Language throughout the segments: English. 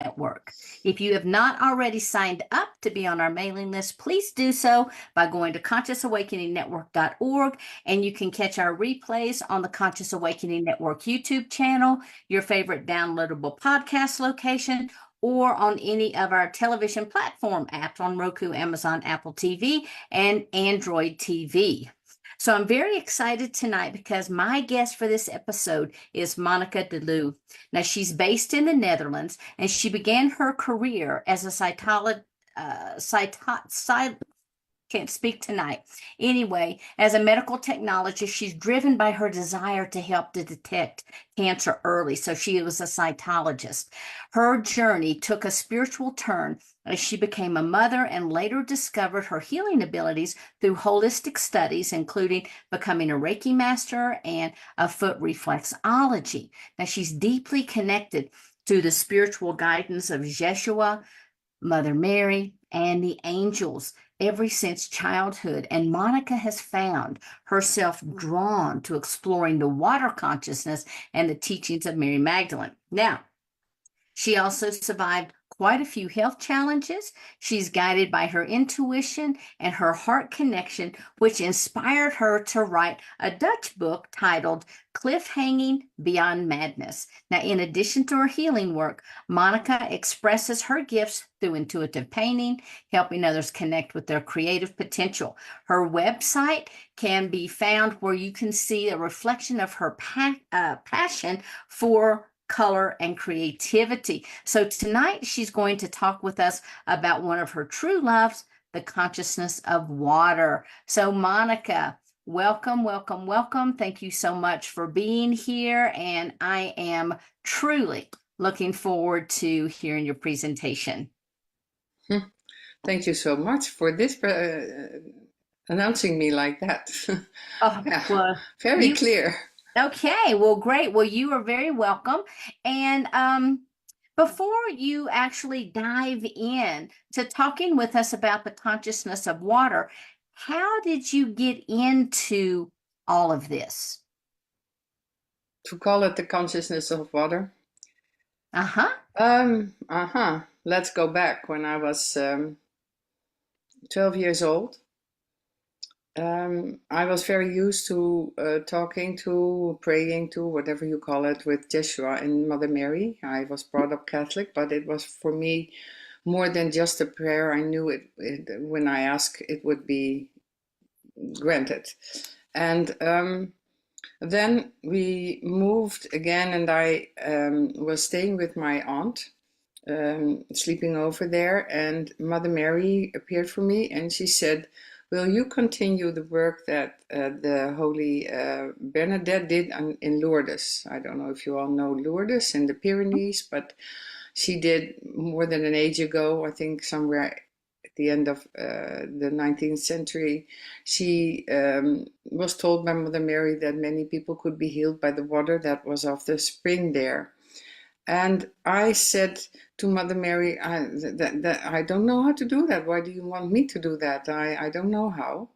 Network. If you have not already signed up to be on our mailing list, please do so by going to consciousawakeningnetwork.org, and you can catch our replays on the Conscious Awakening Network YouTube channel, your favorite downloadable podcast location, or on any of our television platform apps on Roku, Amazon, Apple TV, and Android TV. So I'm very excited tonight because my guest for this episode is Monica de Leeuw. Now, she's based in the Netherlands, and she began her career as a can't speak tonight. Anyway, as a medical technologist, she's driven by her desire to help to detect cancer early. So she was a cytologist. Her journey took a spiritual turn as she became a mother and later discovered her healing abilities through holistic studies, including becoming a Reiki master and a foot reflexology. Now, she's deeply connected to the spiritual guidance of Yeshua, Mother Mary, and the angels ever since childhood. And Monica has found herself drawn to exploring the water consciousness and the teachings of Mary Magdalene. Now, she also survived quite a few health challenges. She's guided by her intuition and her heart connection, which inspired her to write a Dutch book titled Cliffhanging Beyond Madness. Now, in addition to her healing work, Monica expresses her gifts through intuitive painting, helping others connect with their creative potential. Her website can be found where you can see a reflection of her passion for color and creativity. So tonight she's going to talk with us about one of her true loves, the consciousness of water. So Monica, welcome, welcome, welcome. Thank you so much for being here. And I am truly looking forward to hearing your presentation. Thank you so much for this announcing me like that. Oh, Yeah, well, very clear. Okay, well, great. Well, you are very welcome. And before you actually dive in to talking with us about the consciousness of water, how did you get into all of this? To call it the consciousness of water. Uh-huh. Let's go back when I was 12 years old. I was very used to talking to, praying to, whatever you call it, with Jeshua and Mother Mary. I was brought up Catholic, but it was for me more than just a prayer. I knew it when I asked, it would be granted. And then we moved again, and I was staying with my aunt, sleeping over there, and Mother Mary appeared for me, and she said, will you continue the work that the Holy Bernadette did in Lourdes? I don't know if you all know Lourdes in the Pyrenees, but she did more than an age ago, I think somewhere at the end of the 19th century. She was told by Mother Mary that many people could be healed by the water that was of the spring there. And I said to Mother Mary, I don't know how to do that. Why do you want me to do that? I don't know how.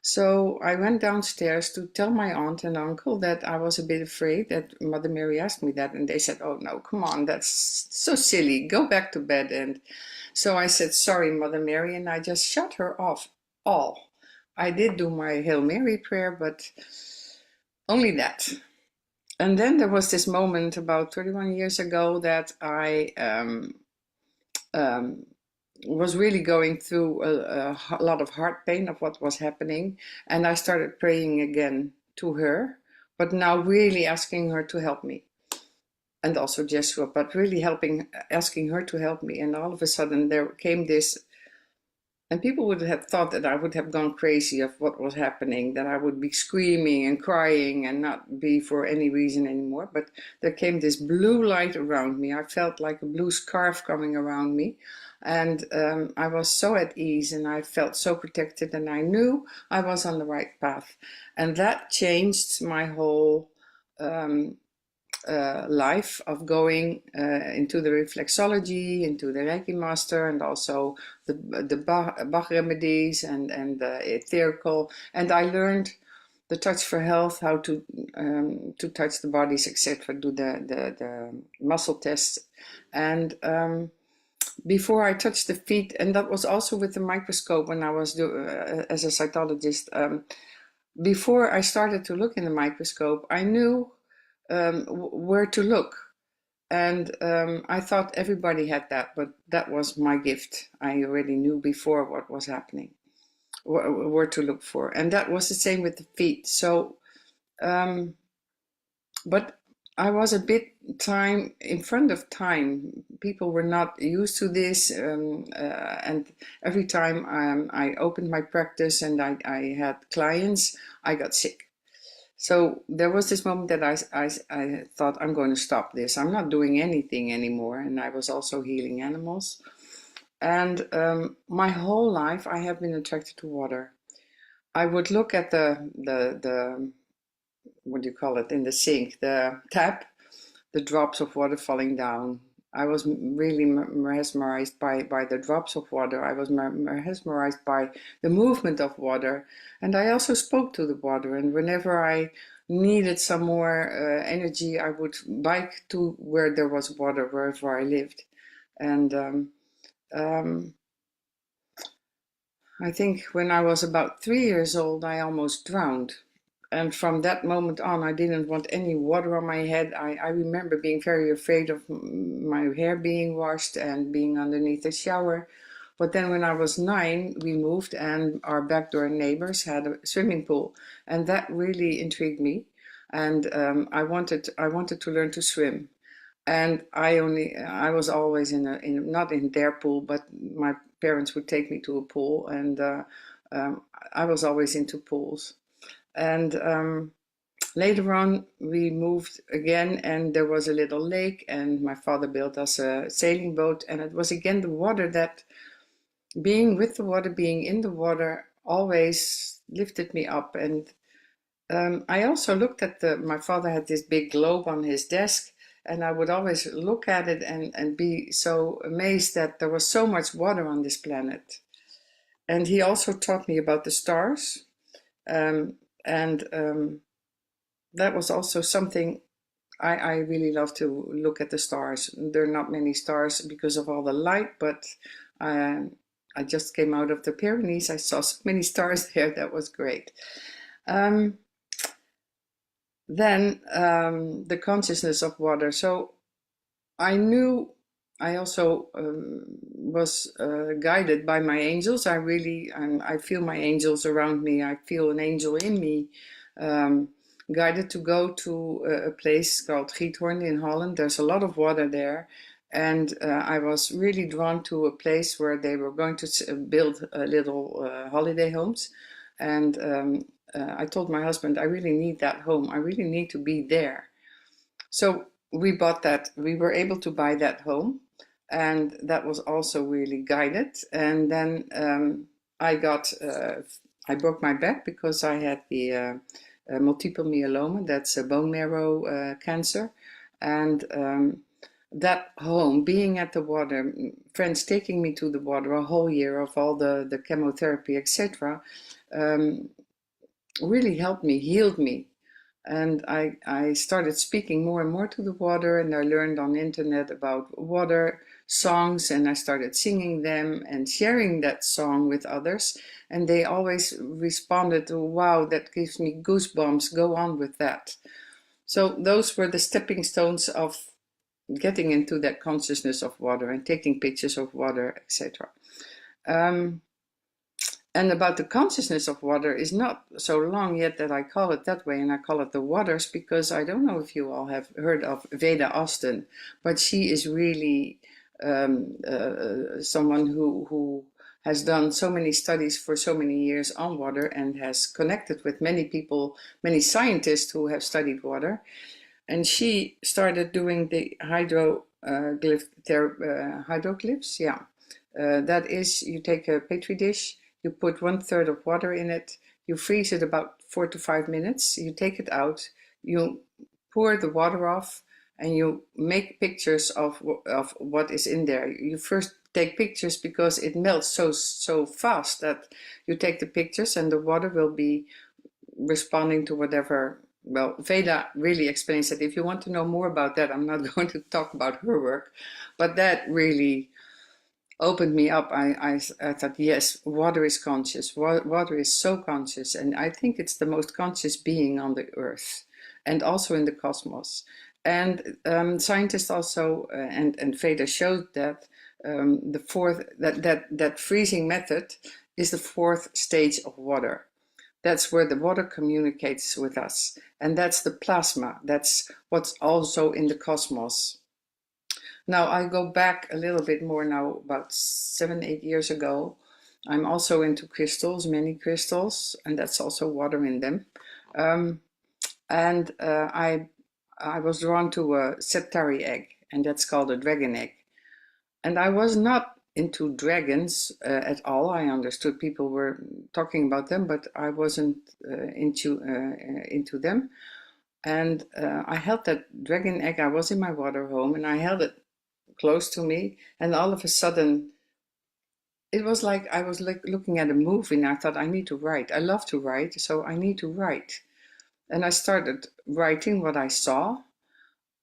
So I went downstairs to tell my aunt and uncle that I was a bit afraid that Mother Mary asked me that. And they said, oh no, come on, that's so silly. Go back to bed. And so I said, sorry, Mother Mary. And I just shut her off all. I did do my Hail Mary prayer, but only that. And then there was this moment about 31 years ago that I was really going through a lot of heart pain of what was happening. And I started praying again to her, but now really asking her to help me. And also Jeshua, but really asking her to help me. And all of a sudden there came this, and people would have thought that I would have gone crazy of what was happening, that I would be screaming and crying and not be for any reason anymore. But there came this blue light around me. I felt like a blue scarf coming around me. And I was so at ease, and I felt so protected, and I knew I was on the right path. And that changed my whole life of going into the reflexology, into the Reiki master, and also the Bach remedies and the etherical. And I learned the touch for health, how to touch the bodies, etc. Do the muscle tests, and before I touched the feet, and that was also with the microscope when I was as a cytologist. Before I started to look in the microscope, I knew where to look. And I thought everybody had that, but that was my gift. I already knew before what was happening, where to look for. And that was the same with the feet. So, but I was a bit time in front of time. People were not used to this. And every time I opened my practice and I had clients, I got sick. So there was this moment that I thought, I'm going to stop this. I'm not doing anything anymore. And I was also healing animals. And my whole life, I have been attracted to water. I would look at the what do you call it, in the sink, the tap, the drops of water falling down. I was really mesmerized by the drops of water. I was mesmerized by the movement of water. And I also spoke to the water. And whenever I needed some more energy, I would bike to where there was water, wherever I lived. And I think when I was about 3 years old, I almost drowned. And from that moment on, I didn't want any water on my head. I remember being very afraid of my hair being washed and being underneath the shower. But then when I was 9, we moved and our backdoor neighbors had a swimming pool. And that really intrigued me. And I wanted to learn to swim. And I was always not in their pool, but my parents would take me to a pool. And I was always into pools. And later on, we moved again, and there was a little lake, and my father built us a sailing boat. And it was again the water that, being with the water, being in the water, always lifted me up. And I also looked at my father had this big globe on his desk, and I would always look at it and be so amazed that there was so much water on this planet. And he also taught me about the stars. Um, and that was also something I really love to look at the stars. There are not many stars because of all the light, but I just came out of the Pyrenees. I saw so many stars there. That was great. Um, then the consciousness of water. So I knew I also was guided by my angels. I feel my angels around me. I feel an angel in me. Guided to go to a place called Giethoorn in Holland. There's a lot of water there. And I was really drawn to a place where they were going to build little holiday homes. And I told my husband, I really need that home. I really need to be there. So we bought that. We were able to buy that home. And that was also really guided. And then I broke my back because I had the multiple myeloma, that's a bone marrow cancer. And that home, being at the water, friends taking me to the water a whole year of all the chemotherapy, etc., really helped me, healed me. And I started speaking more and more to the water, and I learned on the internet about water songs, and I started singing them and sharing that song with others. And they always responded, wow, that gives me goosebumps, go on with that. So those were the stepping stones of getting into that consciousness of water and taking pictures of water, etc. And about the consciousness of water is not so long yet that I call it that way, and I call it the waters because I don't know if you all have heard of Veda Austin, but she is really someone who has done so many studies for so many years on water and has connected with many people, many scientists who have studied water. And she started doing the hydroglyphs, yeah. That is, you take a petri dish, you put 1/3 of water in it, you freeze it about 4 to 5 minutes, you take it out, you pour the water off, and you make pictures of what is in there. You first take pictures because it melts so fast that you take the pictures and the water will be responding to whatever. Well, Veda really explains that. If you want to know more about that, I'm not going to talk about her work, but that really opened me up. I thought, yes, water is conscious. Water is so conscious, and I think it's the most conscious being on the earth, and also in the cosmos. And scientists also and Veda showed that the fourth that freezing method is the fourth stage of water. That's where the water communicates with us, and that's the plasma. That's what's also in the cosmos. Now I go back a little bit more now, about 7, 8 years ago. I'm also into crystals, many crystals, and that's also water in them. Um, and I was drawn to a Septarie egg, and that's called a dragon egg. And I was not into dragons at all. I understood people were talking about them, but I wasn't into them. And I held that dragon egg. I was in my water home, and I held it close to me, and all of a sudden it was like I was like looking at a movie, and I thought, I need to write. I love to write, so I need to write. And I started writing what I saw,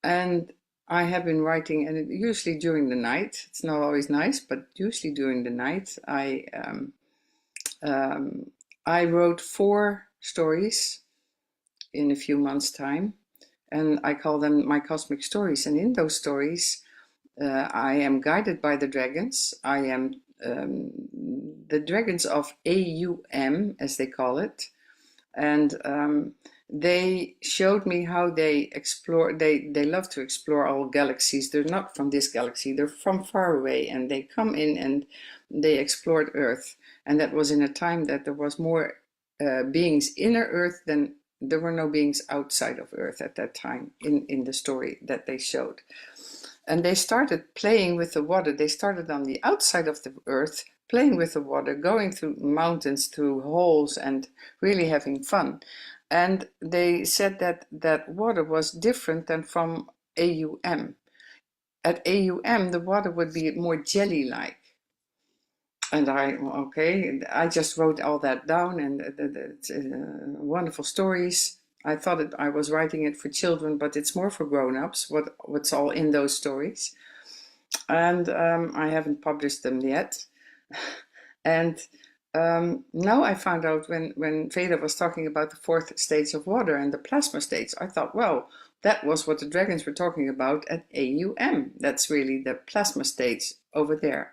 and I have been writing, and usually during the night. It's not always nice, but usually during the night. I wrote 4 stories in a few months' time, and I call them my cosmic stories. And in those stories, I am guided by the dragons. I am the dragons of AUM, as they call it, and they showed me how they explore. They love to explore all galaxies. They're not from this galaxy. They're from far away, and they come in and they explored Earth. And that was in a time that there was more beings inner Earth than there were no beings outside of Earth at that time in the story that they showed. And they started playing with the water. They started on the outside of the earth, playing with the water, going through mountains, through holes, and really having fun. And they said that water was different than from AUM. At AUM, the water would be more jelly-like. And I just wrote all that down, and it's wonderful stories. I thought I was writing it for children, but it's more for grown-ups, what's all in those stories. And I haven't published them yet. And now I found out when Veda was talking about the fourth stage of water and the plasma stage, I thought, well, that was what the dragons were talking about at AUM. That's really the plasma stage over there.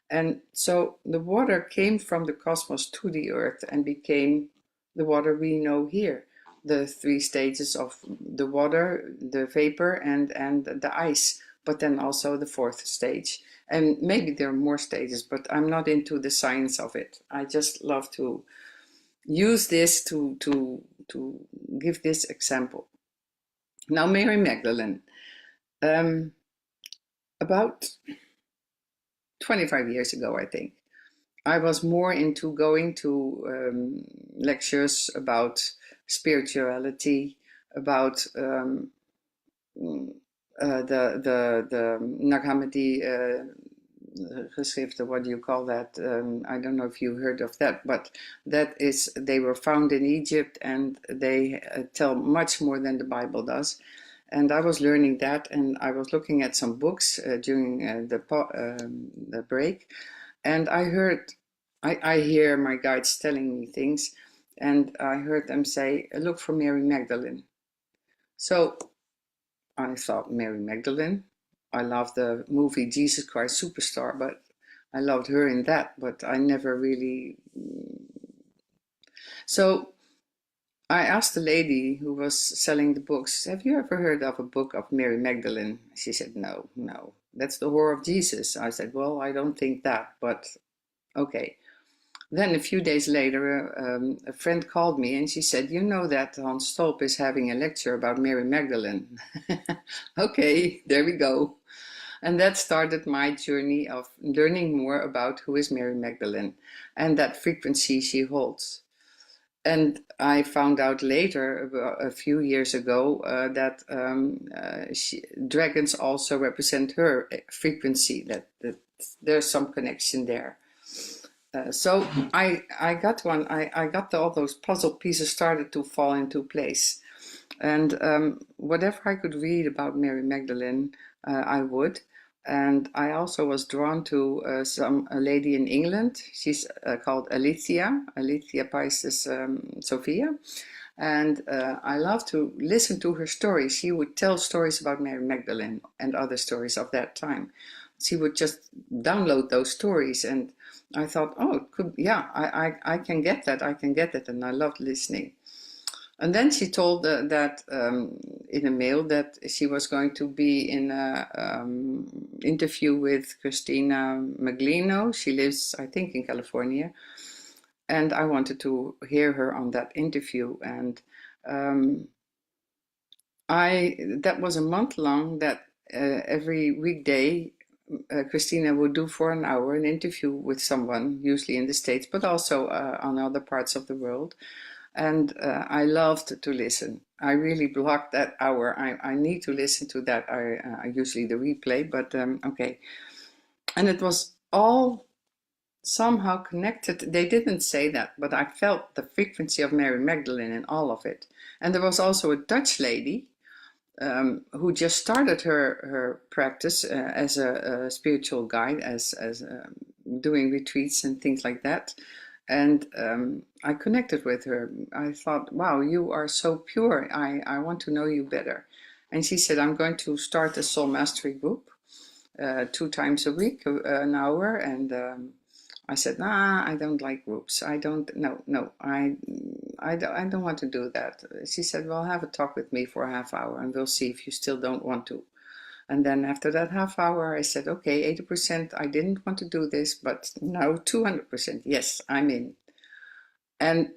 And so the water came from the cosmos to the earth and became the water we know here. The 3 stages of the water, the vapor, and the ice, but then also the 4th stage. And maybe there are more stages, but I'm not into the science of it. I just love to use this to give this example. Now, Mary Magdalene. About 25 years ago, I think, I was more into going to lectures about spirituality, about the Nag Hammadi geschriften, what do you call that? I don't know if you heard of that, but they were found in Egypt, and they tell much more than the Bible does. And I was learning that, and I was looking at some books during the break, and I hear my guides telling me things, and I heard them say, look for Mary Magdalene. So I thought, Mary Magdalene? I love the movie Jesus Christ Superstar, but I loved her in that, but I never really... So I asked the lady who was selling the books, have you ever heard of a book of Mary Magdalene? She said, no, that's the whore of Jesus. I said, well, I don't think that, but okay. Then a few days later, a friend called me, and she said, you know that Hans Stolp is having a lecture about Mary Magdalene. Okay, there we go. And that started my journey of learning more about who is Mary Magdalene and that frequency she holds. And I found out later, a few years ago, that dragons also represent her frequency, that there's some connection there. So I got one. I got all those puzzle pieces started to fall into place, and whatever I could read about Mary Magdalene, I would. And I also was drawn to a lady in England. She's called Alethea Paises Sophia, and I love to listen to her stories. She would tell stories about Mary Magdalene and other stories of that time. She would just download those stories, and I thought, oh, it could, yeah, I can get that, I can get it, and I loved listening. And then she told that in a mail that she was going to be in a interview with Christina Maglino. She lives, I think, in California, and I wanted to hear her on that interview. And um, I that was a month long that every weekday Christina would do for an hour an interview with someone, usually in the States, but also on other parts of the world. And I loved to listen. I really blocked that hour. I need to listen to that. I usually the replay, but okay. And it was all somehow connected. They didn't say that, but I felt the frequency of Mary Magdalene in all of it. And there was also a Dutch lady who just started her practice as a spiritual guide, as doing retreats and things like that. And I connected with her. I thought, wow, you are so pure. I want to know you better. And she said, I'm going to start a soul mastery group 2 times a week, an hour. And I said, nah, I don't like groups. I don't, no, I don't want to do that. She said, well, have a talk with me for a half hour and we'll see if you still don't want to. And then after that half hour, I said, okay, 80% I didn't want to do this, but now 200%, yes, I'm in. And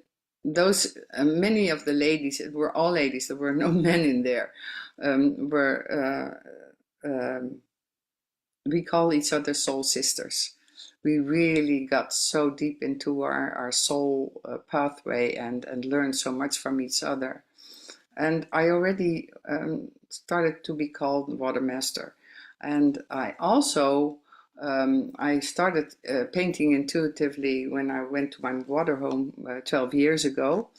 those, many of the ladies, it were all ladies, there were no men in there, were, we call each other soul sisters. We really got so deep into our soul pathway and learned so much from each other. And I already started to be called Water Master. And I also, I started painting intuitively when I went to my water home 12 years ago,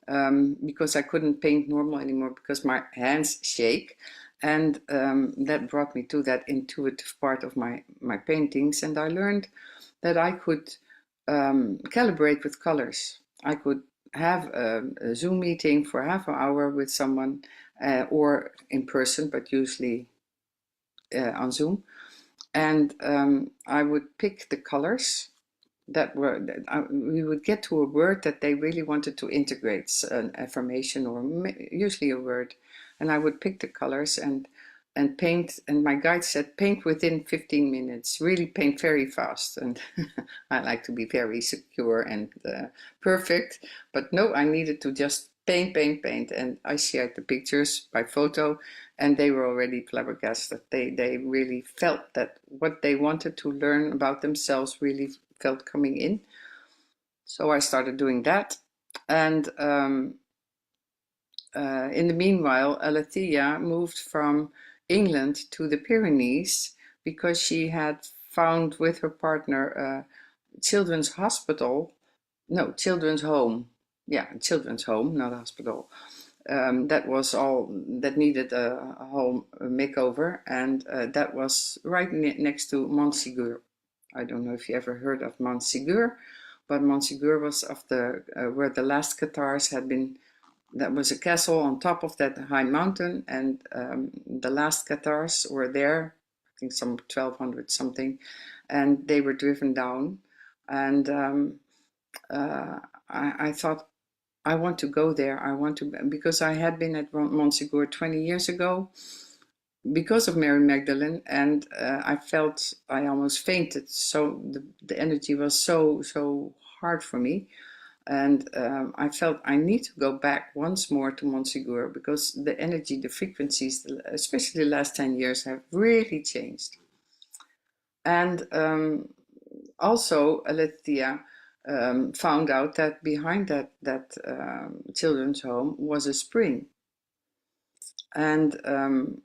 because I couldn't paint normal anymore because my hands shake. And that brought me to that intuitive part of my paintings. And I learned that I could calibrate with colors. I could have a Zoom meeting for half an hour with someone or in person, but usually on Zoom. And I would pick the colors that were, we would get to a word that they really wanted to integrate, an affirmation or usually a word. And I would pick the colors and paint, and my guide said paint within 15 minutes, really paint very fast. And I like to be very secure and perfect, but no, I needed to just paint. And I shared the pictures by photo, and they were already flabbergasted. They really felt that what they wanted to learn about themselves really felt coming in. So I started doing that. And in the meanwhile, Alethea moved from England to the Pyrenees because she had found with her partner a children's hospital, no, children's home. Yeah, children's home, not hospital. That was all that needed a whole makeover, and that was right next to Montségur. I don't know if you ever heard of Montségur, but Montségur was of the where the last Cathars had been. That was a castle on top of that high mountain, and the last Cathars were there. I think some 1200 something, and they were driven down. And I thought, I want to go there. I want to, because I had been at Montségur 20 years ago because of Mary Magdalene, and I felt I almost fainted. So the energy was so hard for me, and I felt I need to go back once more to Montségur because the energy, the frequencies, especially the last 10 years, have really changed. And also, Alethea found out that behind that children's home was a spring. And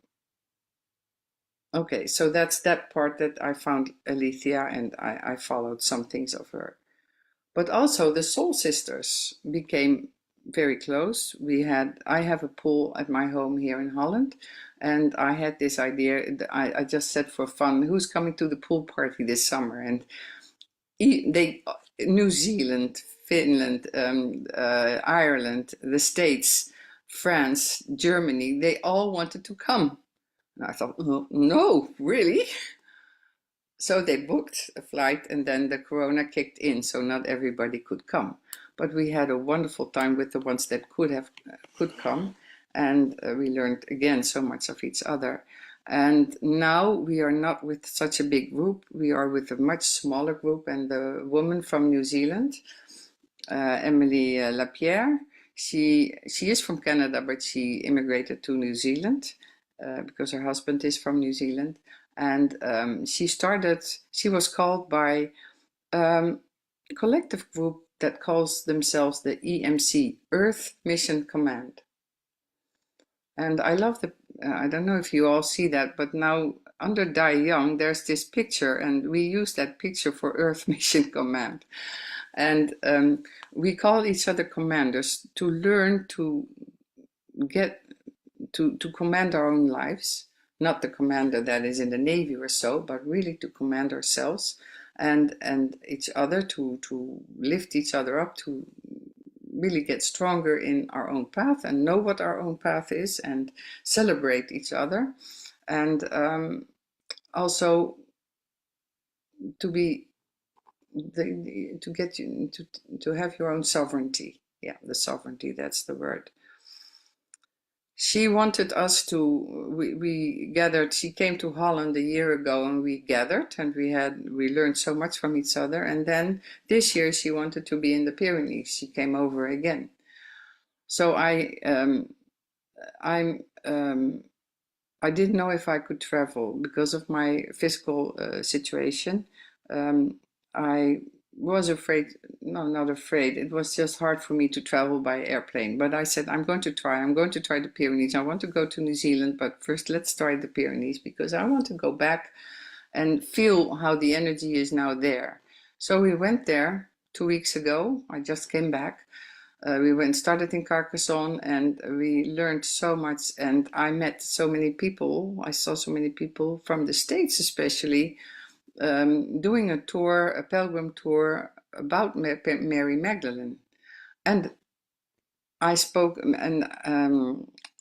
okay, so that's that part that I found Alethea, and I followed some things of her. But also the soul sisters became very close. I have a pool at my home here in Holland, and I had this idea. I just said for fun, who's coming to the pool party this summer? And they, New Zealand, Finland, Ireland, the States, France, Germany, they all wanted to come. And I thought, oh, no, really? So they booked a flight, and then the corona kicked in, so not everybody could come. But we had a wonderful time with the ones that could come, and we learned again so much of each other. And now we are not with such a big group. We are with a much smaller group, and the woman from New Zealand, Emily Lapierre, she is from Canada, but she immigrated to New Zealand because her husband is from New Zealand. And she was called by a collective group that calls themselves the EMC, Earth Mission Command. And I love I don't know if you all see that, but now under Die Young, there's this picture, and we use that picture for Earth Mission Command. And we call each other commanders to learn to get to command our own lives. Not the commander that is in the Navy or so, but really to command ourselves and each other, to lift each other up, to really get stronger in our own path and know what our own path is and celebrate each other. And also to be to get you to have your own sovereignty. Yeah, the sovereignty, that's the word. She wanted us to, we gathered, she came to Holland a year ago, and we gathered, and we learned so much from each other. And then this year she wanted to be in the Pyrenees. She came over again. So I didn't know if I could travel because of my physical situation. I was afraid, no, not afraid. It was just hard for me to travel by airplane. But I said, I'm going to try. I'm going to try the Pyrenees. I want to go to New Zealand, but first let's try the Pyrenees because I want to go back and feel how the energy is now there. So we went there 2 weeks ago. I just came back. We started in Carcassonne, and we learned so much, and I met so many people. I saw so many people from the States, especially, doing a tour, a pilgrim tour about Mary Magdalene. And I spoke, and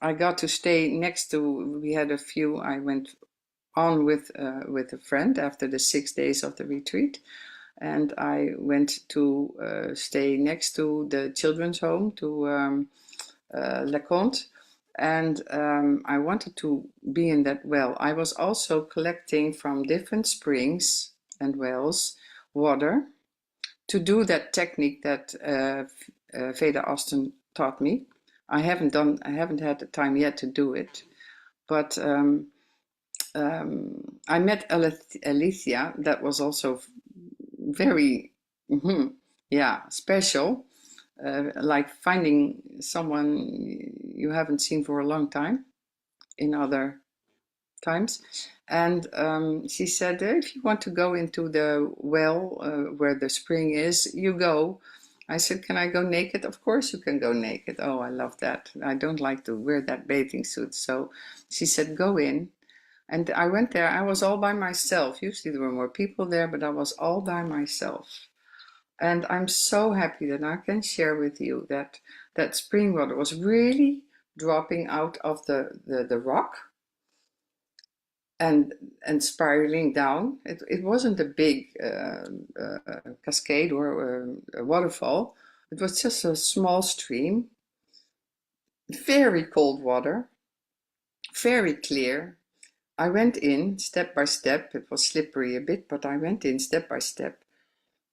I got to stay next to, we had a few, I went on with a friend after the 6 days of the retreat. And I went to stay next to the children's home, to LeConte, and I wanted to be in that well. I was also collecting from different springs and wells water to do that technique that Veda Austin taught me. I haven't had the time yet to do it, but I met Alicia. That was also very, special. Like finding someone you haven't seen for a long time in other times. And she said, if you want to go into the well where the spring is, you go. I said, can I go naked? Of course you can go naked. Oh, I love that. I don't like to wear that bathing suit. So she said, go in. And I went there. I was all by myself. Usually there were more people there, but I was all by myself. And I'm so happy that I can share with you that that spring water was really dropping out of the rock and spiraling down. It wasn't a big cascade or a waterfall. It was just a small stream, very cold water, very clear. I went in step by step. It was slippery a bit, but I went in step by step.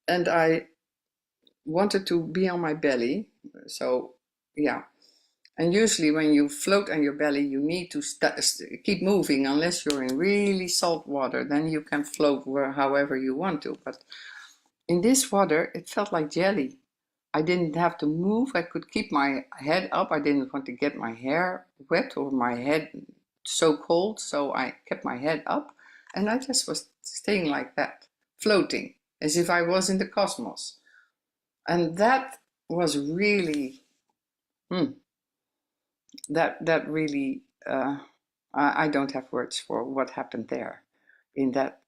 And I wanted to be on my belly. So, yeah. And usually when you float on your belly, you need to keep moving unless you're in really salt water. Then you can float however you want to. But in this water, it felt like jelly. I didn't have to move. I could keep my head up. I didn't want to get my hair wet or my head so cold. So I kept my head up. And I just was staying like that, floating, as if I was in the cosmos. And that was really, that really, I don't have words for what happened there in that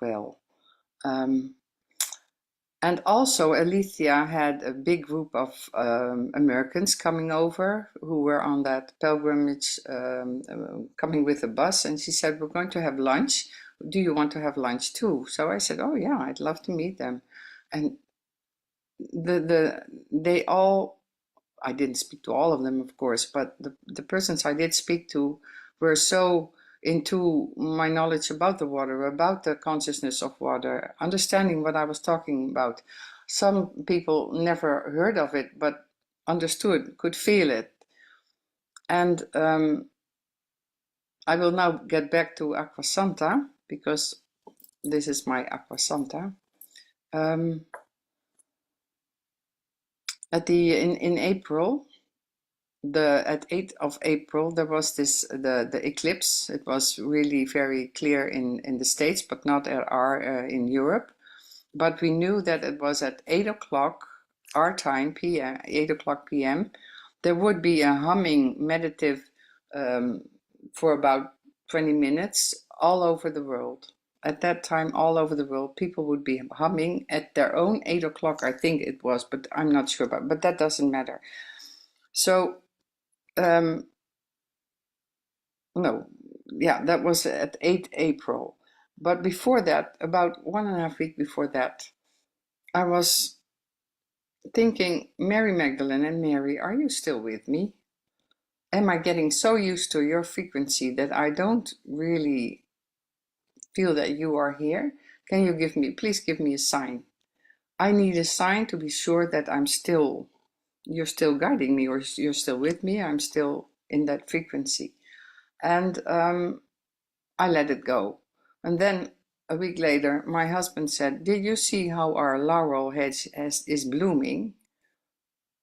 well. Um, and also, Alicia had a big group of Americans coming over who were on that pilgrimage, coming with a bus. And she said, "We're going to have lunch. Do you want to have lunch too?" So I said, "Oh yeah, I'd love to meet them." And they all, I didn't speak to all of them, of course, but the persons I did speak to were so into my knowledge about the water, about the consciousness of water, understanding what I was talking about. Some people never heard of it, but understood, could feel it. And I will now get back to Aqua Santa, because this is my Aqua Santa. In April, at 8th of April, there was the eclipse. It was really very clear in the States, but not in Europe. But we knew that it was at 8 o'clock our time, PM, 8 o'clock PM. There would be a humming meditative for about 20 minutes all over the world. At that time, all over the world, people would be humming at their own 8 o'clock, I think it was, but I'm not sure about, but that doesn't matter. So, no, yeah, that was at 8 April. But before that, about 1.5 weeks before that, I was thinking, Mary Magdalene and Mary, are you still with me? Am I getting so used to your frequency that I don't really feel that you are here? Can you please give me a sign? I need a sign to be sure that you're still guiding me, or you're still with me. I'm still in that frequency. And I let it go. And then a week later, my husband said, "Did you see how our laurel hedge is blooming?"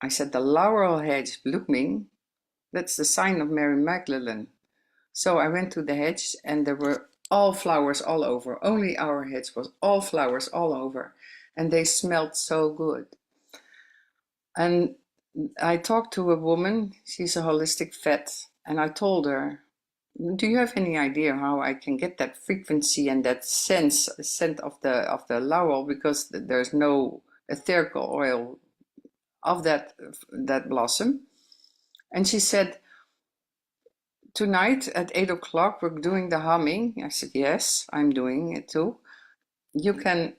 I said, "The laurel hedge blooming? That's the sign of Mary Magdalene." So I went to the hedge, and there were all flowers all over. Only our hedge was all flowers all over. And they smelled so good. And I talked to a woman, she's a holistic vet, and I told her, "Do you have any idea how I can get that frequency and that scent of the laurel, because there's no etherical oil of that blossom?" And she said, "Tonight at 8 o'clock we're doing the humming." I said, "Yes, I'm doing it too. You can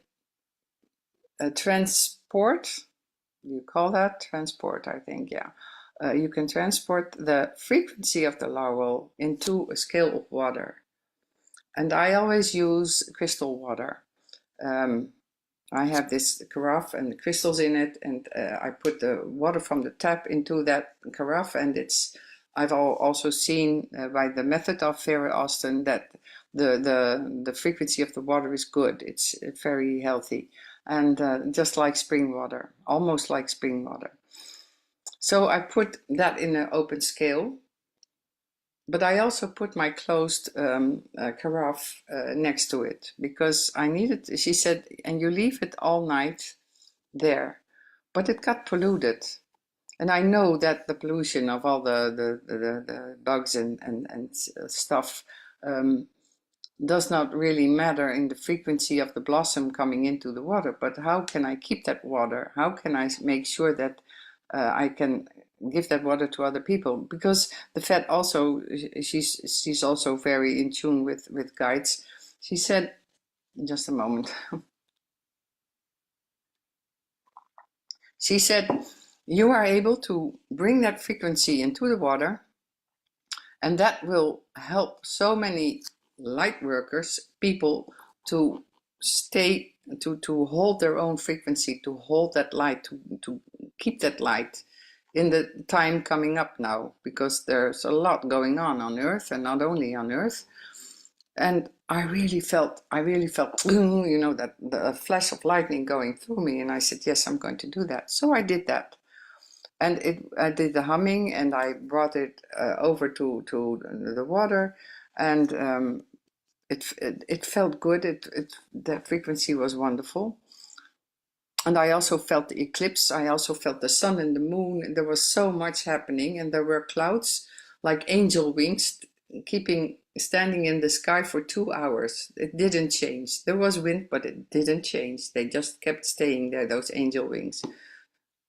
transport, you call that transport, I think, yeah. You can transport the frequency of the laurel into a scale of water. And I always use crystal water. I have this carafe and crystals in it, and I put the water from the tap into that carafe, and I've also seen by the method of Vera Austin that the frequency of the water is good. It's very healthy, and just like spring water, almost like spring water. So I put that in an open scale, but I also put my closed carafe next to it, because I needed, she said, "And you leave it all night there." But it got polluted. And I know that the pollution of all the bugs and stuff does not really matter in the frequency of the blossom coming into the water. But how can I keep that water? How can I make sure that I can give that water to other people? Because the vet also, she's also very in tune with guides. She said, just a moment. She said, "You are able to bring that frequency into the water, and that will help so many light workers, people, to stay, to hold their own frequency, to hold that light, to keep that light in the time coming up now, because there's a lot going on Earth, and not only on Earth." And I really felt, you know, that the flash of lightning going through me, and I said, "Yes, I'm going to do that." So I did that. And I did the humming, and I brought it over to the water, and it felt good. The frequency was wonderful. And I also felt the eclipse. I also felt the sun and the moon. There was so much happening, and there were clouds like angel wings keeping standing in the sky for 2 hours. It didn't change. There was wind, but it didn't change. They just kept staying there, those angel wings.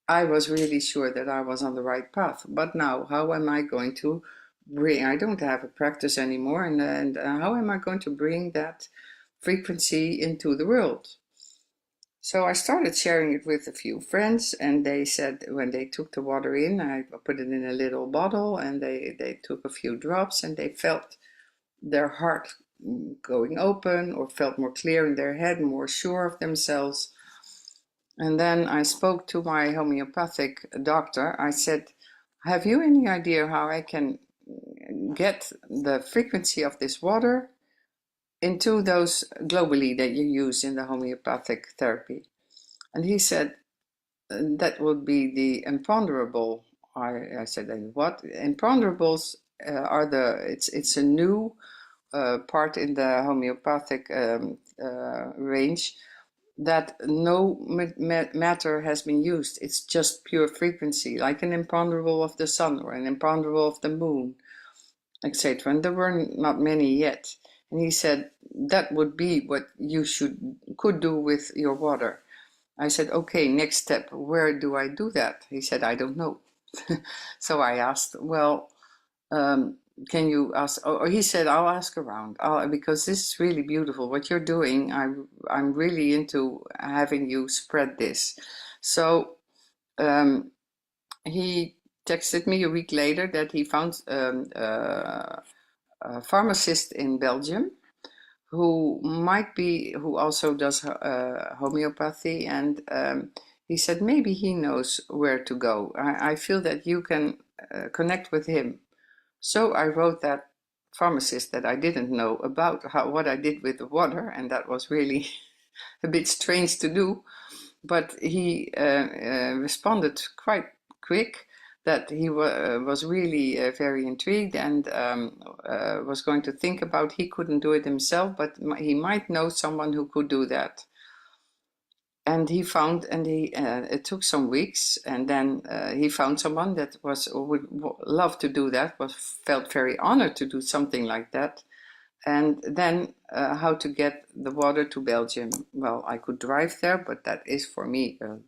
I was really sure that I was on the right path. But now, how am I going to bring? I don't have a practice anymore, and how am I going to bring that frequency into the world? So I started sharing it with a few friends, and they said when they took the water in, I put it in a little bottle, and they took a few drops, and they felt their heart going open, or felt more clear in their head, more sure of themselves. And then I spoke to my homeopathic doctor. I said, have you any idea how I can get the frequency of this water into those globally that you use in the homeopathic therapy? And he said, that would be the imponderable. I said, and what? Imponderables are it's a new part in the homeopathic range that no matter has been used. It's just pure frequency, like an imponderable of the sun or an imponderable of the moon, etc. And there were not many yet. And he said that would be what you could do with your water. I said, okay, next step, where do I do that? He said, I don't know. So I asked, well, can you ask? Or he said, I'll ask around, because this is really beautiful. What you're doing, I'm really into having you spread this. So he texted me a week later that he found a pharmacist in Belgium who also does homeopathy, and he said maybe he knows where to go. I feel that you can connect with him. So I wrote that pharmacist that I didn't know about what I did with the water, and that was really a bit strange to do, but he responded quite quick that he was really very intrigued, and was going to think about. He couldn't do it himself, but he might know someone who could do that. And it took some weeks, and then he found someone that would love to do that, felt very honored to do something like that. And then how to get the water to Belgium. Well, I could drive there, but that is for me a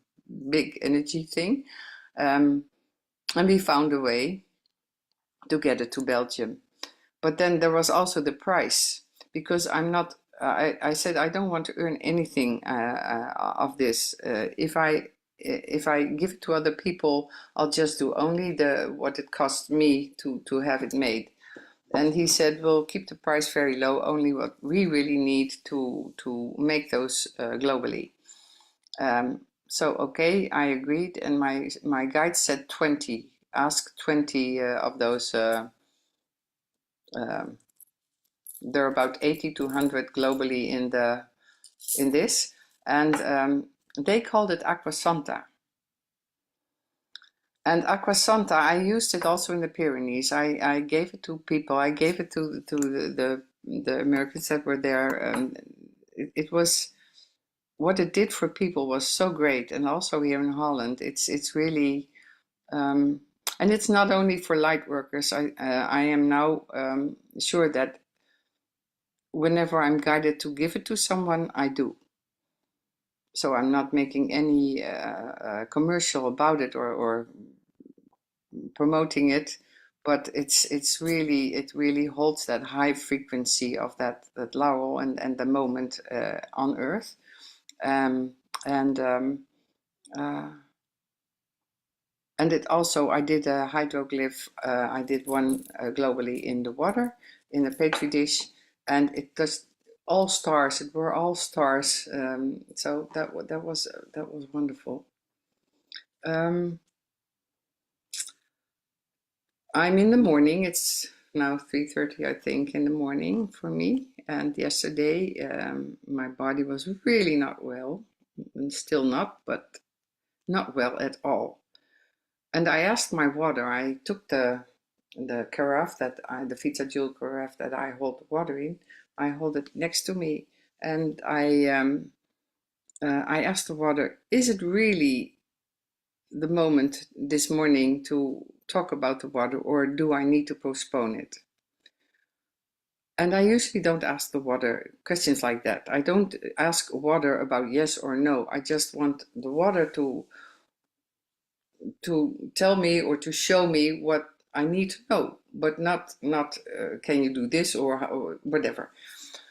big energy thing. And we found a way to get it to Belgium. But then there was also the price, because I said I don't want to earn anything of this. If I give it to other people, I'll just do only what it costs me to have it made. And he said, we'll keep the price very low, only what we really need to make those globally. So, okay, I agreed, and my guide said 20. Ask 20 of those. There are about 80 to 100 globally in this, and they called it Aqua Santa. And Aqua Santa, I used it also in the Pyrenees. I gave it to people. I gave it to the Americans that were there. It was, what it did for people was so great. And also here in Holland, it's really, and it's not only for light workers. I am now sure that whenever I'm guided to give it to someone, I do. So I'm not making any commercial about it or promoting it, but it really holds that high frequency of that laurel and the moment on Earth, um, and um, uh, and it also, I did a hydroglyph. I did one globally in the water in a petri dish, and it just all stars. It were all stars. So that was wonderful. Um, I'm in the morning. It's now 3:30, I think, in the morning for me. And yesterday, my body was really not well, and still not, but not well at all. And I asked my water. I took the carafe the Vita Jewel carafe that I hold water in. I hold it next to me, and I asked the water, is it really the moment this morning to talk about the water, or do I need to postpone it? And I usually don't ask the water questions like that. I don't ask water about yes or no. I just want the water to tell me or to show me what I need to know, but not can you do this or whatever.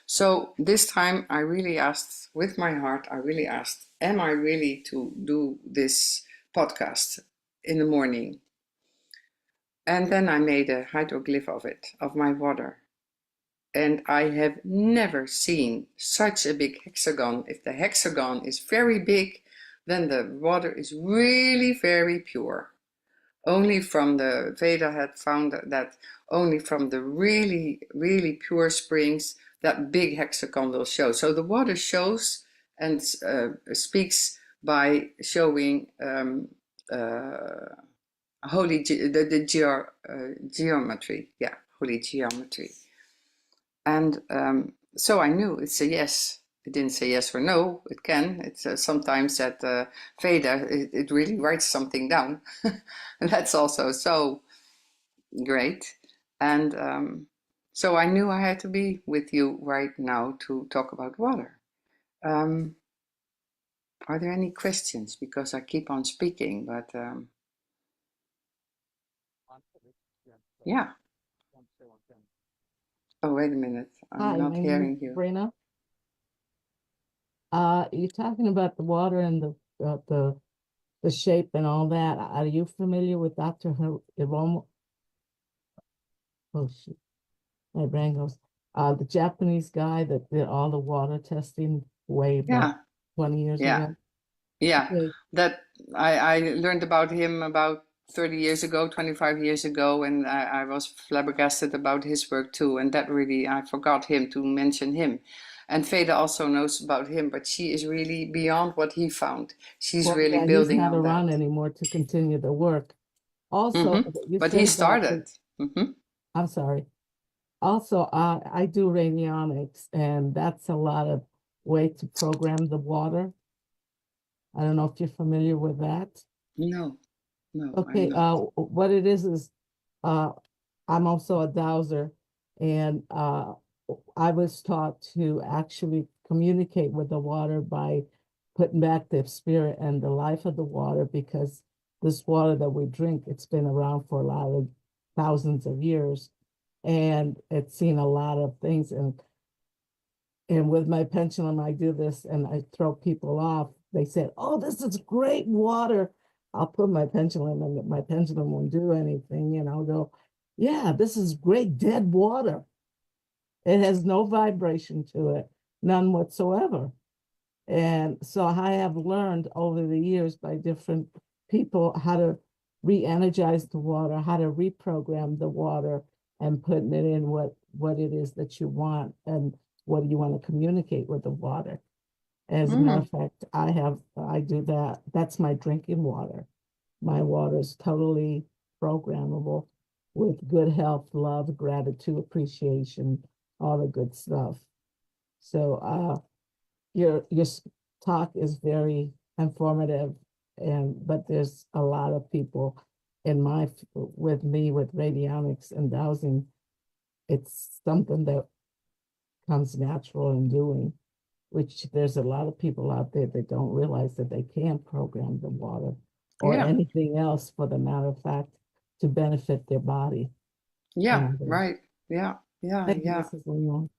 So this time I really asked with my heart. I really asked, am I really to do this podcast in the morning? And then I made a hydroglyph of it, of my water. And I have never seen such a big hexagon. If the hexagon is very big, then the water is really very pure. Only from the Veda had found that only from the really, really pure springs that big hexagon will show. So the water shows and speaks by showing holy geometry. Yeah, holy geometry. And so I knew it's a yes. It didn't say yes or no. It can. It's sometimes that Veda, it really writes something down. And that's also so great. And so I knew I had to be with you right now to talk about water. Um, are there any questions? Because I keep on speaking, but yeah. Oh, wait a minute. I'm Hi, not my name is hearing you. Sabrina. You're talking about the water and the shape and all that. Are you familiar with Dr. Hiromo? Oh shoot, my brain goes. The Japanese guy that did all the water testing way back Yeah, 20 years yeah. ago. Yeah, Okay. that I learned about him about 30 years ago, 25 years ago, and I was flabbergasted about his work too. And that really, I forgot him to mention him. And Veda also knows about him, but she is really beyond what he found. She's Well, really yeah, he's building not on around that. anymore to continue the work. Also, Hmm. what you But he said about the, started. Hmm. I'm sorry. Also, I do radionics, and that's a lot of way to program the water. I don't know if you're familiar with that. No, no, I'm Okay, not. what it is uh I'm also a dowser, and I was taught to actually communicate with the water by putting back the spirit and the life of the water, because this water that we drink, it's been around for a lot of thousands of years, and it's seen a lot of things. And with my pendulum, I do this and I throw people off. They said, "Oh, this is great water." I'll put my pendulum and my pendulum won't do anything. Go, "Yeah, this is great dead water. It has no vibration to it, none whatsoever." And so I have learned over the years by different people how to re-energize the water, how to reprogram the water, and putting it in what it is that you want and what you want to communicate with the water. As a matter Mm. of fact, I do that. That's my drinking water. My water is totally programmable with good health, love, gratitude, appreciation, all the good stuff. So your talk is very informative, and but there's a lot of people in my with me with radionics and dowsing. It's something that comes natural in doing, which there's a lot of people out there that don't realize that they can program the water or Yeah, anything else, for the matter of fact, to benefit their body and yeah, others. right. Yeah, yeah, Thank you, yeah. Mrs. Leon.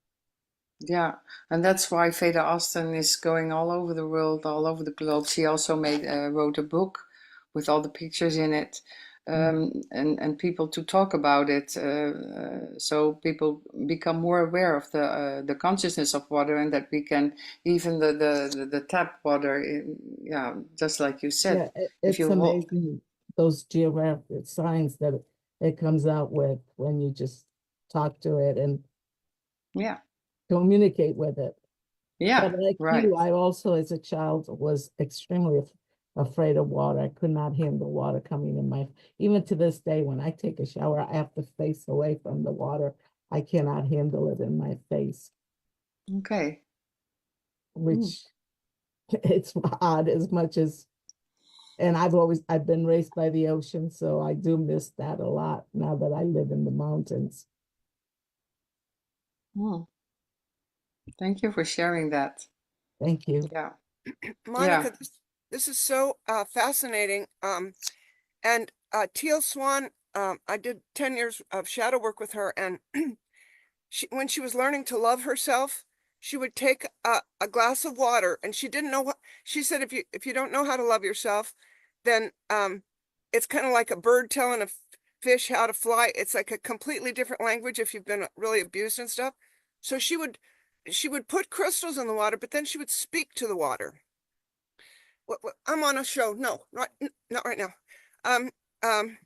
Yeah, and that's why Veda Austin is going all over the world, all over the globe. She also wrote a book with all the pictures in it, and people to talk about it, so people become more aware of the consciousness of water, and that we can even the tap water, yeah, just like you said, Yeah, if it's you hold, amazing those geographic signs that it comes out with when you just talk to it and yeah, communicate with it. yeah, But like right, you, I also, as a child, was extremely afraid of water. I could not handle water coming in my, even to this day, when I take a shower, I have to face away from the water. I cannot handle it in my face, okay. Mm. which it's odd as much as, and I've been raised by the ocean, so I do miss that a lot now that I live in the mountains. Hmm. Thank you for sharing that. Thank you. Yeah. Monica, this is so fascinating. And Teal Swan, I did 10 years of shadow work with her, and when she was learning to love herself, she would take a glass of water, and she didn't know what she said. If you don't know how to love yourself, then it's kind of like a bird telling a fish how to fly. It's like a completely different language if you've been really abused and stuff. So she would put crystals in the water, but then she would speak to the water. I'm on a show. No, not right now. Um, um,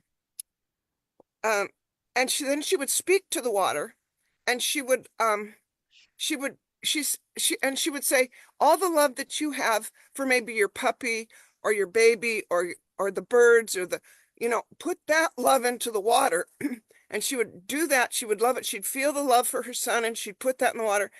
um, and then she would speak to the water, and she would she would say all the love that you have for maybe your puppy or your baby or the birds or put that love into the water. And she would do that. She would love it. She'd feel the love for her son, and she'd put that in the water,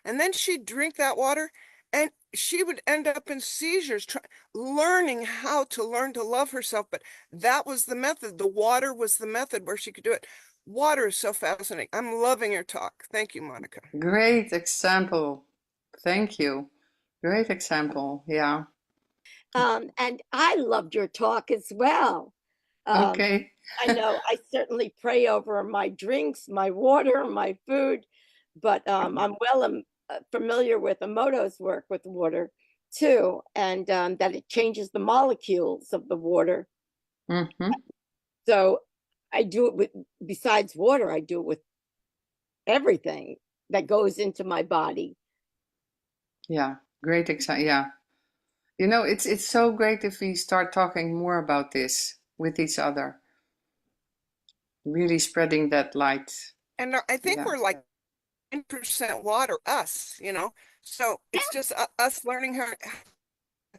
and then she'd drink that water, and she would end up in seizures, learning how to learn to love herself. But that was the method. The water was the method where she could do it. Water is so fascinating. I'm loving your talk. Thank you, Monica. Great example. Thank you. Great example. Yeah. And I loved your talk as well. Okay. I know I certainly pray over my drinks, my water, my food, but I'm well familiar with Emoto's work with water too, and that it changes the molecules of the water. Mm-hmm. So I do it with, besides water, I do it with everything that goes into my body. Yeah. Great example. Yeah. You know, it's so great if we start talking more about this with each other. Really spreading that light. And I think Yeah. we're like 10% water, so it's just us learning how.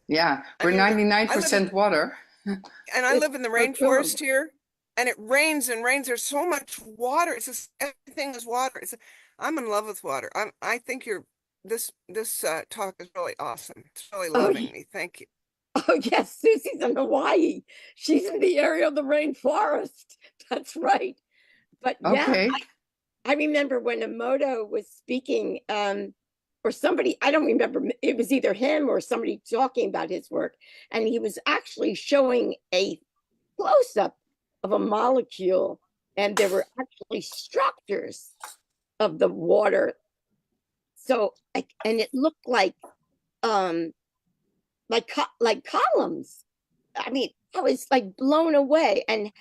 Yeah. I We're mean, I live 99% water. and I live in the So true. rainforest here, and it rains and rains. There's so much water. It's just everything is water. I'm in love with water. I think this talk is really awesome. It's really Oh, loving me. Thank you. Oh, yes, Susie's in Hawaii. She's in the area of the rainforest. That's right. But yeah, Okay. I remember when Emoto was speaking, or somebody, I don't remember, it was either him or somebody talking about his work, and he was actually showing a close-up of a molecule, and there were actually structures of the water. So, and it looked um, like columns. I mean, I was like blown away. And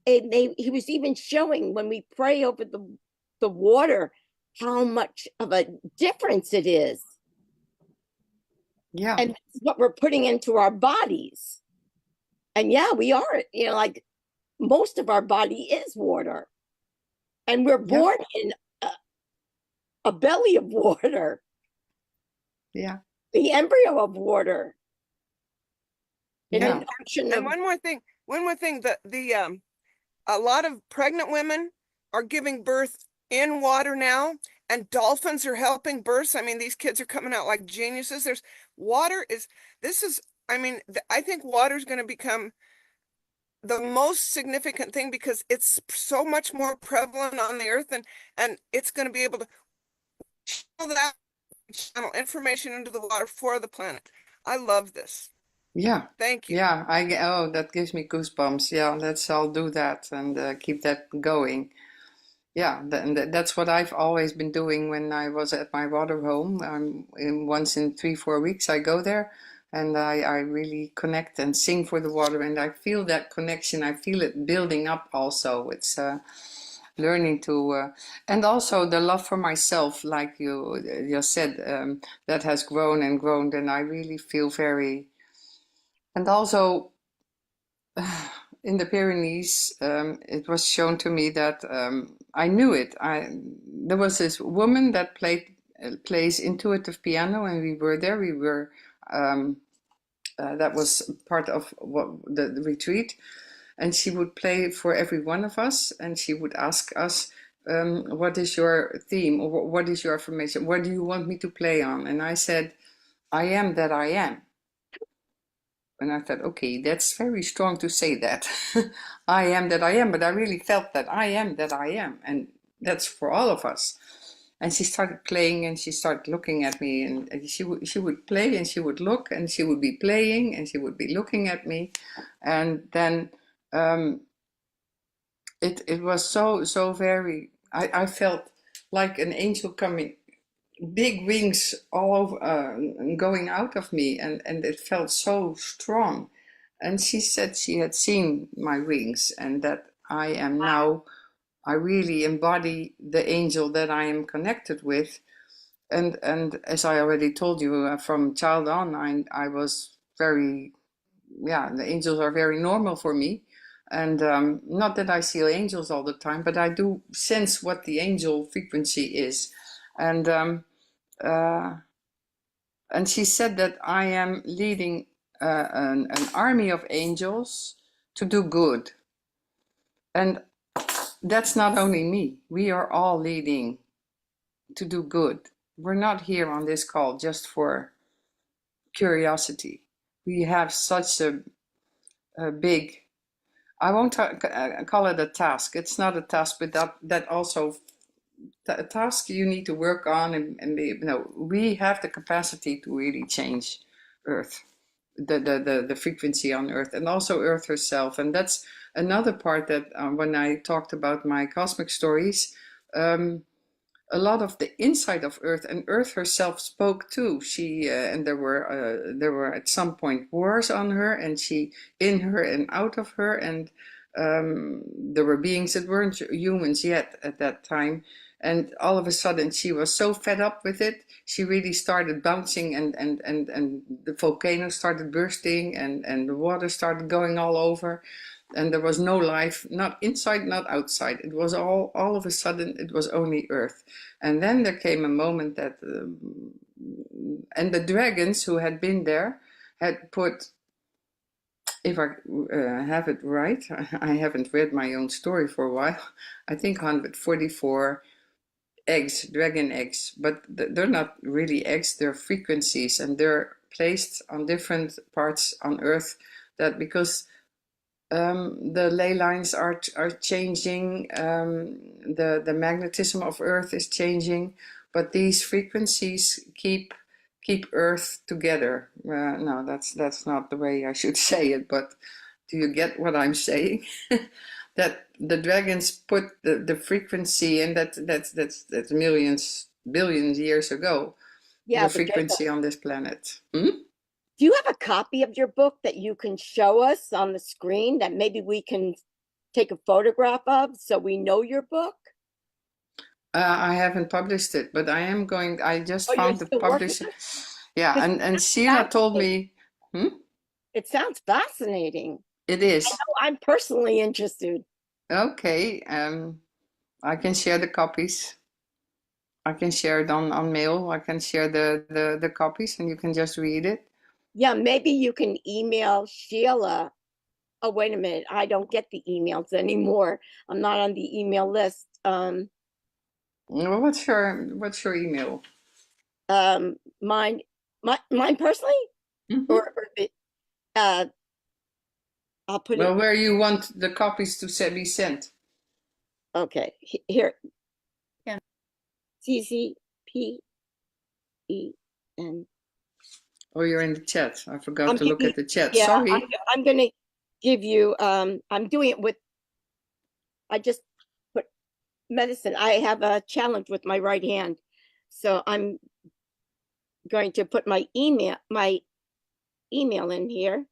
he was even showing when we pray over the water how much of a difference it is. Yeah. And that's what we're putting into our bodies. And yeah, we are, like most of our body is water. And we're Yeah. born in a belly of water, Yeah. the embryo of water. In Yeah. an ocean And of one more thing, a lot of pregnant women are giving birth in water now, and dolphins are helping births. I mean, these kids are coming out like geniuses. I think water is going to become the most significant thing because it's so much more prevalent on the earth, and it's going to be able to channel information into the water for the planet. I love this. Yeah. Thank you. Yeah. Oh, that gives me goosebumps. Yeah. Let's all do that and keep that going. Yeah, that's what I've always been doing when I was at my water home. Once in 3-4 weeks, I go there and I really connect and sing for the water, and I feel that connection. I feel it building up also. It's learning to, and also the love for myself, like you just said, that has grown and grown, and I really feel very, and also in the Pyrenees, it was shown to me that I knew it. There was this woman that plays intuitive piano, and we were there. We were that was part of the retreat, and she would play for every one of us, and she would ask us, "What is your theme, or what is your affirmation? What do you want me to play on?" And I said, "I am that I am." And I thought, okay, that's very strong to say that. I am that I am, but I really felt that I am that I am. And that's for all of us. And she started playing and she started looking at me, and she would play and she would look and she would be playing and she would be looking at me. And then it was so very, I felt like an angel coming, big wings all over, going out of me, and it felt so strong. And she said she had seen my wings and that I am now, I really embody the angel that I am connected with. And as I already told you, from child on, I was very, yeah, the angels are very normal for me. And not that I see angels all the time, but I do sense what the angel frequency is. And she said that I am leading an army of angels to do good. And that's not only me. We are all leading to do good. We're not here on this call just for curiosity. We have such a big, I won't call it a task. It's not a task, but that also a task you need to work on, and be, we have the capacity to really change Earth, the frequency on Earth, and also Earth herself. And that's another part that when I talked about my cosmic stories, a lot of the inside of Earth, and Earth herself spoke too. She and there were at some point wars on her, and she in her and out of her, and there were beings that weren't humans yet at that time. And all of a sudden, she was so fed up with it. She really started bouncing, and the volcano started bursting, and the water started going all over. And there was no life, not inside, not outside. It was all of a sudden, it was only Earth. And then there came a moment that, and the dragons who had been there had put, if I have it right, I haven't read my own story for a while, I think 144 eggs, dragon eggs, but they're not really eggs, they're frequencies, and they're placed on different parts on Earth, that because the ley lines are changing, the magnetism of Earth is changing, but these frequencies keep Earth together. No, that's not the way I should say it, but do you get what I'm saying? That the dragons put the frequency, and that's millions, billions years ago, Yeah, the frequency on this planet. Do you have a copy of your book that you can show us on the screen that maybe we can take a photograph of so we know your book? I haven't published it, but I am going. I just Oh, found the you're still working publisher. on it? Yeah, 'Cause and Sheila told me, it sounds fascinating. it is. I'm personally interested. Okay. I can share the copies. I can share it on mail. I can share the copies, and you can just read it. Yeah, maybe you can email Sheila. Oh, wait a minute. I don't get the emails anymore. I'm not on the email list. Well, what's your email? Mine personally, Mhm. or I'll put Well, it. where you want the copies to be sent? Okay, here. Yeah. CCPEN. Oh, you're in the chat. I forgot I'm to look giving- at the chat. Yeah, Sorry. I'm gonna give you. I'm doing it with. I just put medicine. I have a challenge with my right hand, so I'm going to put my email in here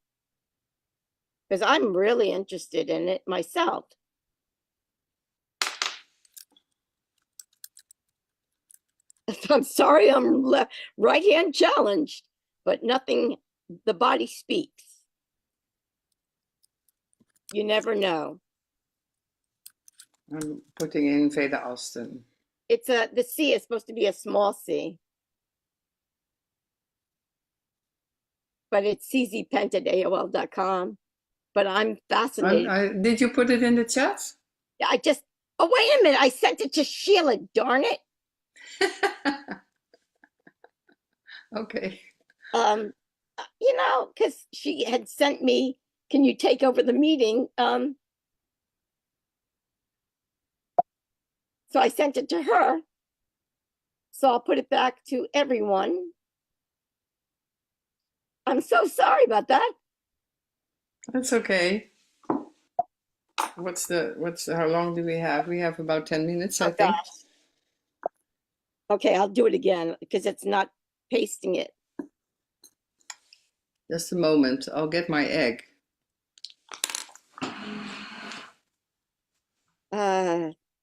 because I'm really interested in it myself. I'm sorry, I'm right hand challenged, but nothing. The body speaks. You never know. I'm putting in Veda Alston. It's the C is supposed to be a small c, but it's czpent@aol.com. But I'm fascinated. Did you put it in the chat? I just, oh, wait a minute. I sent it to Sheila, darn it. Okay. you know, because she had sent me, can you take over the meeting? So I sent it to her. So I'll put it back to everyone. I'm so sorry about that. That's okay. How long do we have? We have about 10 minutes, I Oh, think. gosh. Okay, I'll do it again because it's not pasting it. Just a moment. I'll get my egg.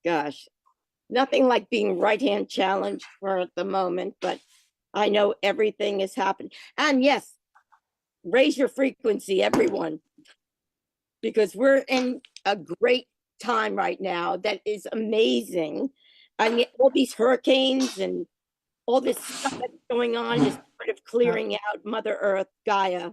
Gosh, nothing like being right-hand challenged for the moment, but I know everything is happening. And yes, raise your frequency, everyone, because we're in a great time right now that is amazing. I mean, all these hurricanes and all this stuff that's going on is sort of clearing out Mother Earth, Gaia.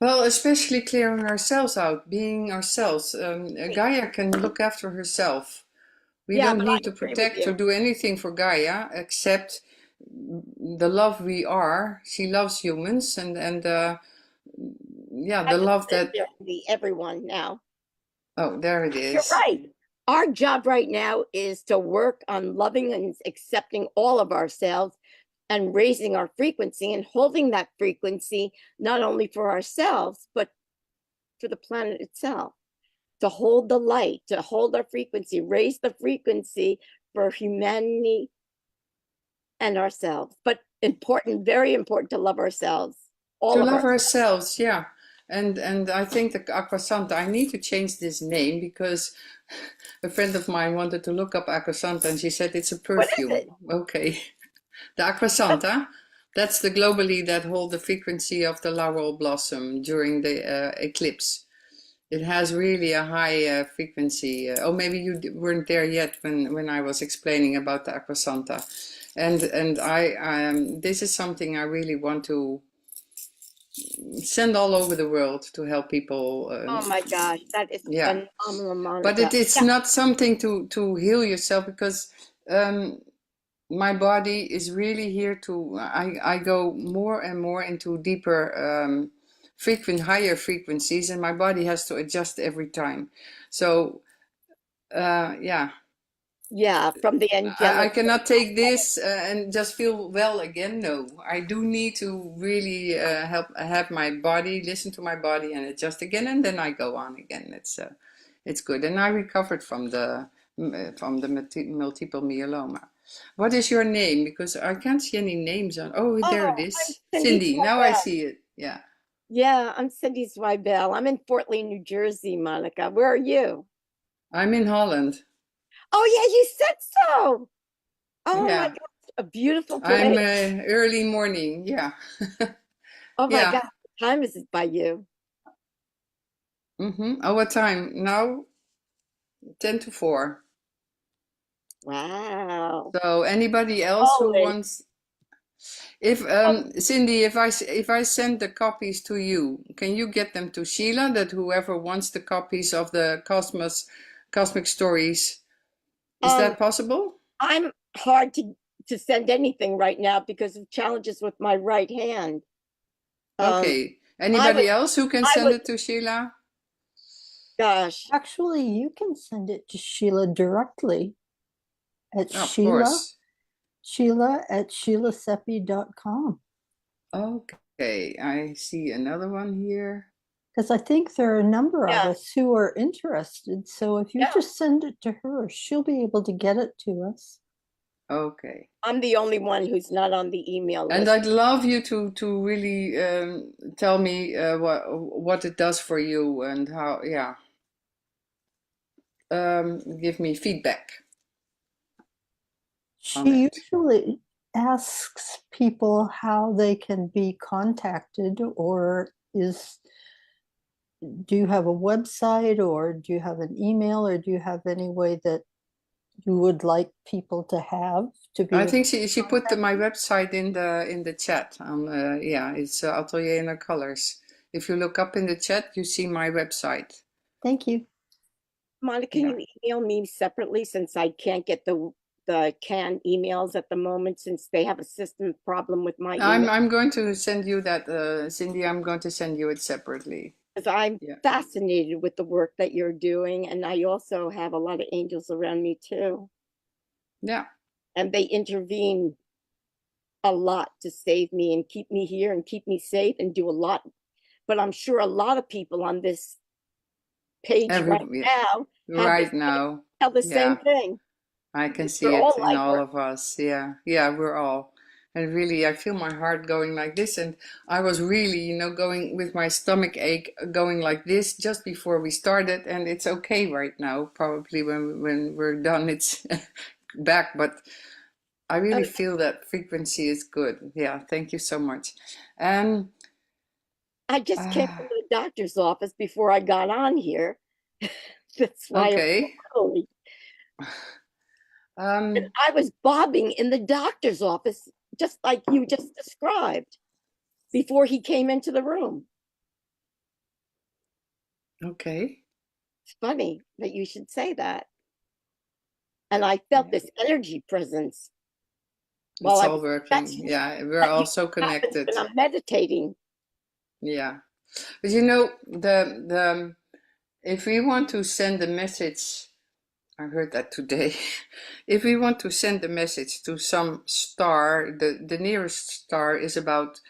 Well, especially clearing ourselves out, being ourselves. Gaia can look after herself. We Yeah, don't but I need to agree with protect or you. do anything for Gaia except the love we are. She loves humans, and yeah, the That's love that. everyone now. Oh, there it You're is. right. Our job right now is to work on loving and accepting all of ourselves and raising our frequency and holding that frequency, not only for ourselves, but for the planet itself. To hold the light, to hold our frequency, raise the frequency for humanity and ourselves. But important, very important to love ourselves, all To of love us. ourselves, yeah. And I think the Aqua Santa, I need to change this name because a friend of mine wanted to look up Aqua Santa and she said it's a What is perfume. it? Okay. The Aqua Santa, that's the globally that hold the frequency of the laurel blossom during the eclipse. It has really a high frequency. Oh, maybe you weren't there yet when I was explaining about the Aqua Santa. And this is something I really want to send all over the world to help people. Oh my gosh, that is Yeah, phenomenal, but Monica. it's Yeah. not something to heal yourself because my body is really here to. I go more and more into deeper, higher frequencies, and my body has to adjust every time. So yeah. Yeah, from the I angelic. cannot take this and just feel well again. No, I do need to really have my body, listen to my body and adjust again, and then I go on again. It's good. And I recovered from the multiple myeloma. What is your name? Because I can't see any names on. Oh, there it Oh, I'm is. Cindy Cindy. Now I Swibell. see it. Yeah. Yeah, I'm Cindy Swibell. I'm in Fort Lee, New Jersey, Monica. Where are you? I'm in Holland. Oh, yeah, you said so. Oh my Yeah. gosh, a beautiful I'm place. early morning. Yeah. Oh my Yeah. God, what time is it by you? Oh, what time? Now 10 to 4. Wow. So anybody else who Holy. wants, if Cindy, if I send the copies to you, can you get them to Sheila? That whoever wants the copies of the cosmic stories, is Um, that possible? I'm hard to send anything right now because of challenges with my right hand. Um, Okay. I would, Anybody else who can I send would, it to Sheila? gosh. Actually, you can send it to Sheila directly at Of Sheila course. at sheilaseppi.com. Okay, I see another one here. Because I think there are a number of Yeah, us who are interested. So if you yeah. just send it to her, she'll be able to get it to us. Okay. I'm the only one who's not on the email And list. I'd love you to really tell me what it does for you and how, yeah. Give me feedback on She it. usually asks people how they can be contacted, or do you have a website, or do you have an email, or do you have any way that you would like people to have to be I able think to she put contact my you? website in the chat on yeah, it's Atelier in Colors. If you look up in the chat, you see my website. Thank you. Monica, can Yeah. you email me separately since I can't get the the canned emails at the moment since they have a system problem with my email. I'm going to send you that, Cindy. I'm going to send you it separately. Because I'm Yeah. fascinated with the work that you're doing, and I also have a lot of angels around me too, Yeah. and they intervene a lot to save me and keep me here and keep me safe and do a lot. But I'm sure a lot of people on this page right now right now. have the Yeah. same thing. I can see We're it all in like all her. of us. Yeah. Yeah, we're all. And really, I feel my heart going like this. And I was really, you know, going with my stomach ache, going like this just before we started. And it's okay right now. Probably when we're done, it's back. But I really feel that frequency is good. Yeah. Thank you so much. I just came from the doctor's office before I got on here. That's why okay. early. And I was bobbing in the doctor's office, just like you just described, before he came into the room. Okay. It's funny that you should say that. And I felt this energy presence while It's I all was working. Yeah, we're all so connected. when I'm meditating. Yeah. But you know, the if we want to send a message, I heard that today. If we want to send a message to some star, the nearest star is about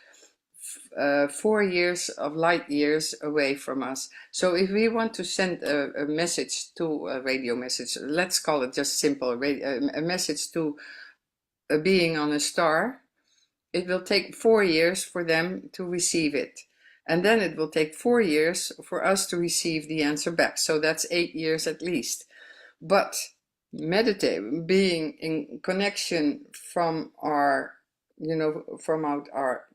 4 years of light years away from us. So if we want to send a message to a radio message, let's call it just simple a message to a being on a star, it will take 4 years for them to receive it. And then it will take 4 years for us to receive the answer back. So that's 8 years at least. But meditate, being in connection from our, you know, from our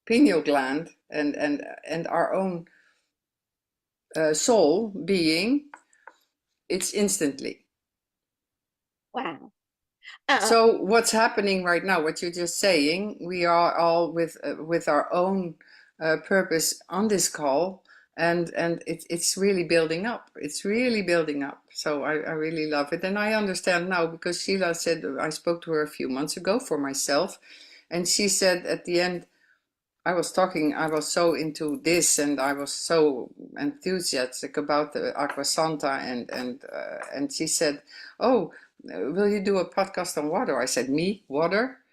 pineal gland and our own soul being, it's instantly. Wow. So what's happening right now, what you're just saying, we are all with our own purpose on this call, and it's really building up. It's really building up. So I really love it. And I understand now, because Sheila said, I spoke to her a few months ago for myself, and she said at the end, I was so into this, and I was so enthusiastic about the Aqua Santa, and she said, "Oh, will you do a podcast on water?" I said, "Me, water?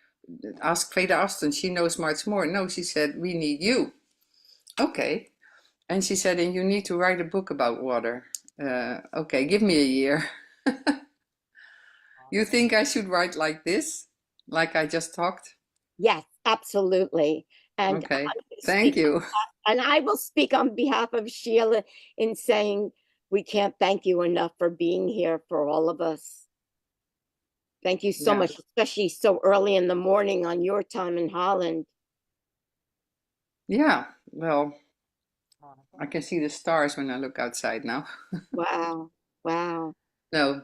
Ask Veda Aston, she knows much more." No, she said, "We need you." Okay, and she said, "And you need to write a book about water." Okay, give me a year. You think I should write like this, like I just talked? Yes, absolutely. And okay, thank you. And I will speak on behalf of Sheila in saying we can't thank you enough for being here for all of us. Thank you so much, especially so early in the morning on your time in Holland. Yeah, well, I can see the stars when I look outside now. Wow, wow. No,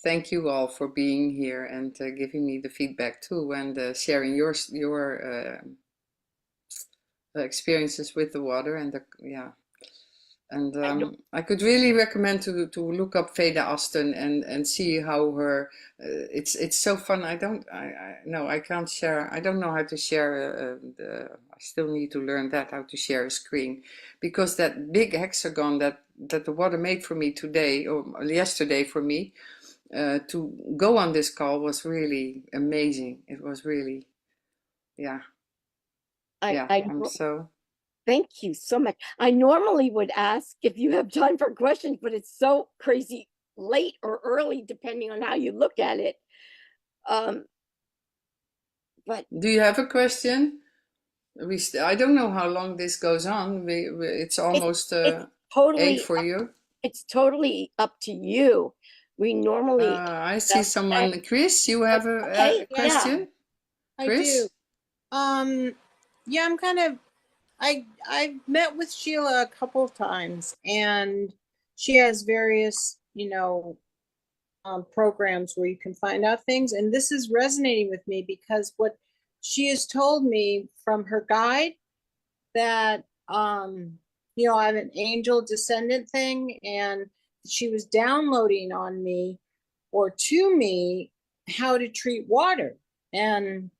thank you all for being here and giving me the feedback too, and sharing your experiences with the water, and I could really recommend to look up Veda Aston and see how her it's so fun. I can't share. I don't know how to share I still need to learn that, how to share a screen, because that big hexagon that the water made for me today or yesterday for me to go on this call was really amazing. It was really, I'm so. Thank you so much. I normally would ask if you have time for questions, but it's so crazy late or early, depending on how you look at it. But do you have a question? I don't know how long this goes on. It's almost it's totally 8 for you. It's totally up to you. We normally. I see someone. Chris, you have a question? Yeah, Chris? I do. Yeah, I'm kind of. I've met with Sheila a couple of times, and she has various, programs where you can find out things. And this is resonating with me because what she has told me from her guide that, I have an angel descendant thing, and she was downloading on me or to me how to treat water. And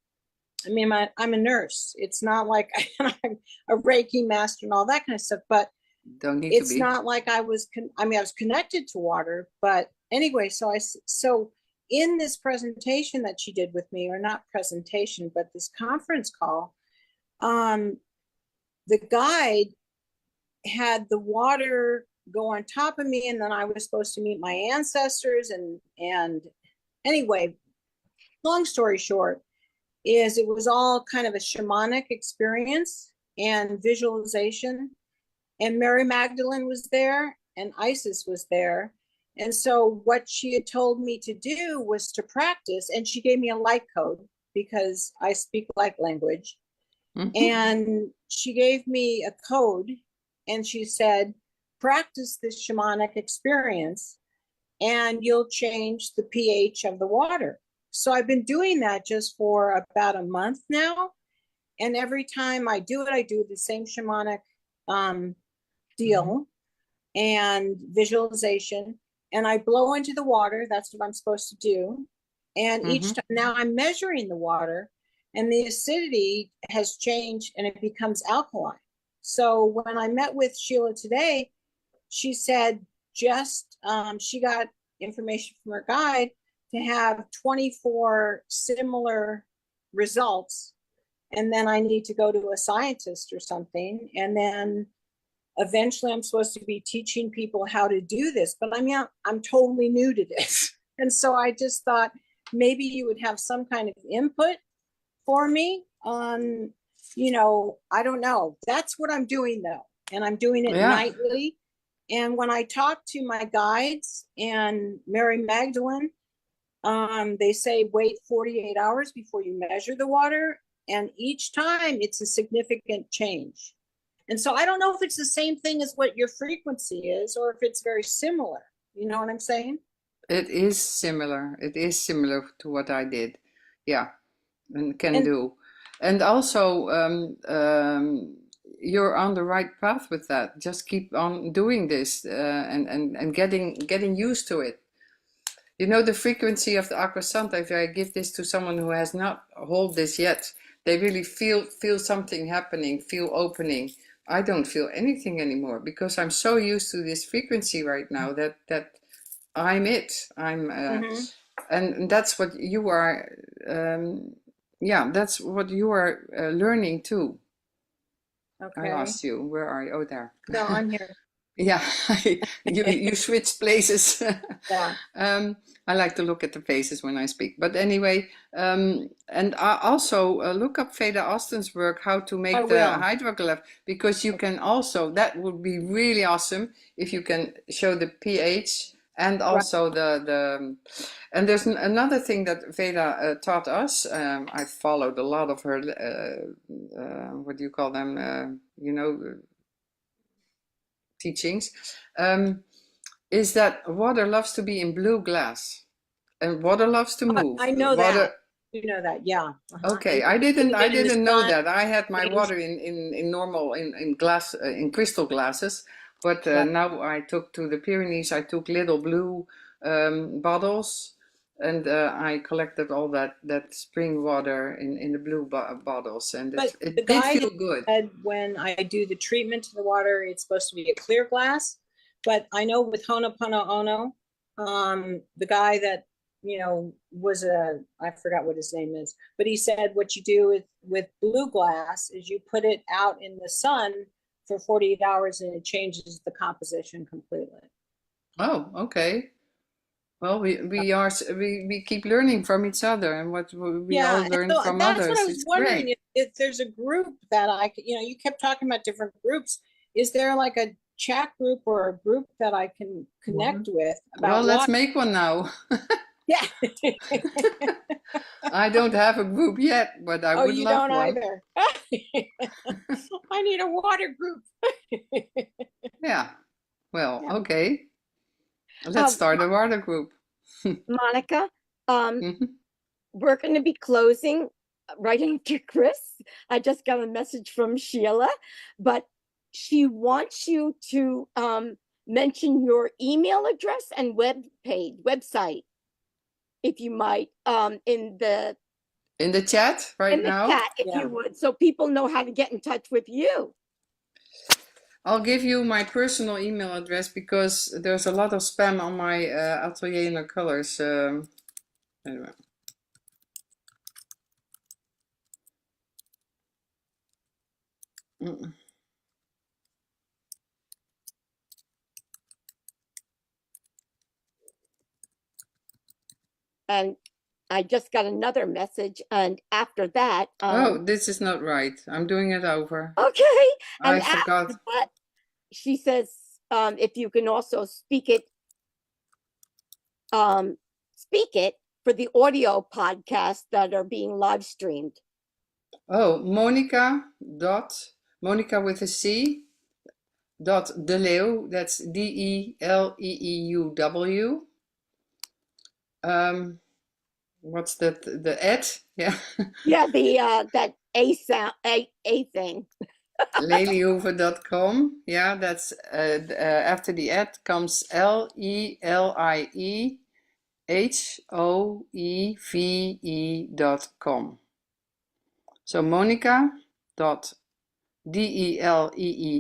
I mean, I'm a nurse. It's not like I'm a Reiki master and all that kind of stuff, but Don't need to it's be. not like I was, I mean, I was connected to water, but anyway, so in this presentation that she did with me, or not presentation, but this conference call, the guide had the water go on top of me, and then I was supposed to meet my ancestors, and anyway, long story short, is it was all kind of a shamanic experience and visualization. And Mary Magdalene was there and Isis was there. And so what she had told me to do was to practice, and she gave me a light code because I speak light language. Mm-hmm. And she gave me a code and she said, practice this shamanic experience and you'll change the pH of the water. So I've been doing that just for about a month now. And every time I do it, I do the same shamanic deal and visualization. And I blow into the water. That's what I'm supposed to do. And each time now I'm measuring the water, and the acidity has changed and it becomes alkaline. So when I met with Sheila today, she said just she got information from her guide to have 24 similar results, and then I need to go to a scientist or something, and then eventually I'm supposed to be teaching people how to do this. But I mean, I'm totally new to this, and so I just thought maybe you would have some kind of input for me on, you know, I don't know. That's what I'm doing though, and I'm doing it nightly. And when I talk to my guides and Mary Magdalene, they say wait 48 hours before you measure the water, and each time it's a significant change. And so I don't know if it's the same thing as what your frequency is, or if it's very similar. You know what I'm saying? It is similar. It is similar to what I did. Yeah, and can do. And also, you're on the right path with that. Just keep on doing this and getting used to it. You know, the frequency of the Aqua Santa, if I give this to someone who has not hold this yet, they really feel something happening, feel opening. I don't feel anything anymore because I'm so used to this frequency right now that I'm it. And that's what you are. Yeah, that's what you are learning too. Okay. I asked you, where are you? Oh, there. No, I'm here. Yeah, you switch places. Yeah. I like to look at the faces when I speak. But anyway, and I also look up Veda Austin's work, how to make the hydroglyph, because you can also, that would be really awesome if you can show the pH and also the and there's another thing that Veda taught us. I followed a lot of her, what do you call them, you know, teachings, is that water loves to be in blue glass, and water loves to move. I know water, that. You know that, yeah. Okay, I didn't know that. I had my water in normal in glass in crystal glasses, but now I took to the Pyrenees. I took little blue bottles, and I collected all that spring water in the blue bottles, and it did feel good. When I do the treatment to the water, it's supposed to be a clear glass, but I know with Ho'oponopono, the guy that, you know, was I forgot what his name is, but he said what you do with blue glass is you put it out in the sun for 48 hours and it changes the composition completely. Oh, okay. Well, we keep learning from each other, and what we all learn from others. That's what I was wondering, if there's a group that you know, you kept talking about different groups. Is there like a chat group or a group that I can connect with about Well, let's make one now. Yeah. I don't have a group yet, but I would love one. Oh, you don't either. I need a water group. Yeah. Well, okay. Let's start a water group. Monica, we're going to be closing right after Chris. I just got a message from Sheila, but she wants you to mention your email address and website. if you might, in the chat right now. chat, if Yeah. you would, so people know how to get in touch with you. I'll give you my personal email address because there's a lot of spam on my Atelier in the Colors. Anyway. Mm. And I just got another message, and after that, Oh, this is not right. I'm doing it over. okay, I and forgot. after that, she says, if you can also speak it for the audio podcasts that are being live streamed. Oh, Monica with a C dot de Leeuw. That's DELEEUW. What's that? The at? Yeah. Yeah, the that A sound, a thing. Lelyhoeven.com. Yeah, that's after the at comes LELIEHOEVE.com. So Monica dot DELEEUW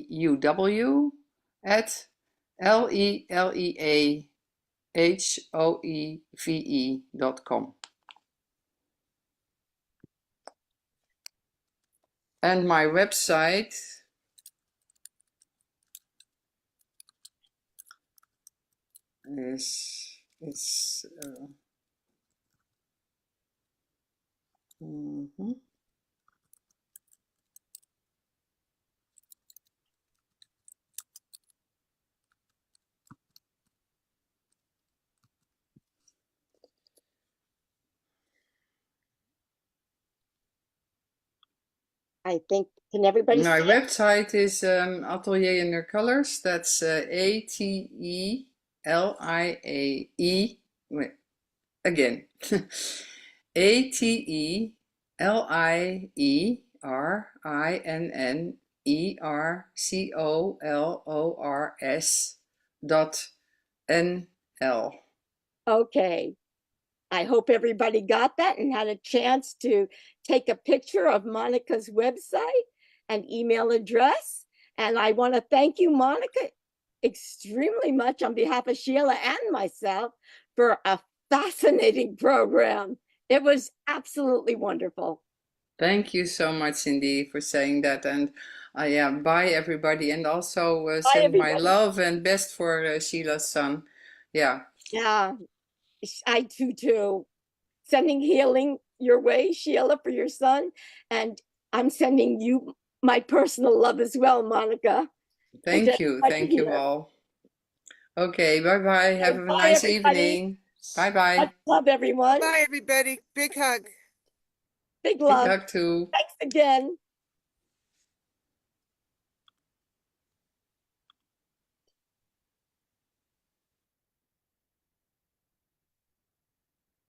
at LELEAHOEVE.com. And my website is I think, can everybody my see it? website is Atelier in Their Colors. That's ATELIAE. Wait, again. ATELIERCOLORS.NL. Okay. I hope everybody got that and had a chance to take a picture of Monica's website and email address. And I want to thank you, Monica, extremely much on behalf of Sheila and myself for a fascinating program. It was absolutely wonderful. Thank you so much, Cindy, for saying that. And yeah, bye everybody. And also send my everybody. love and best for Sheila's son. Yeah. Yeah, I do too. Sending healing your way, Sheila, for your son. And I'm sending you my personal love as well, Monica. Thank you. Thank you all. Okay, bye-bye. Have a nice evening. Bye-bye. Much love, everyone. Bye, everybody. Big hug. Big Big love. hug too. Thanks again.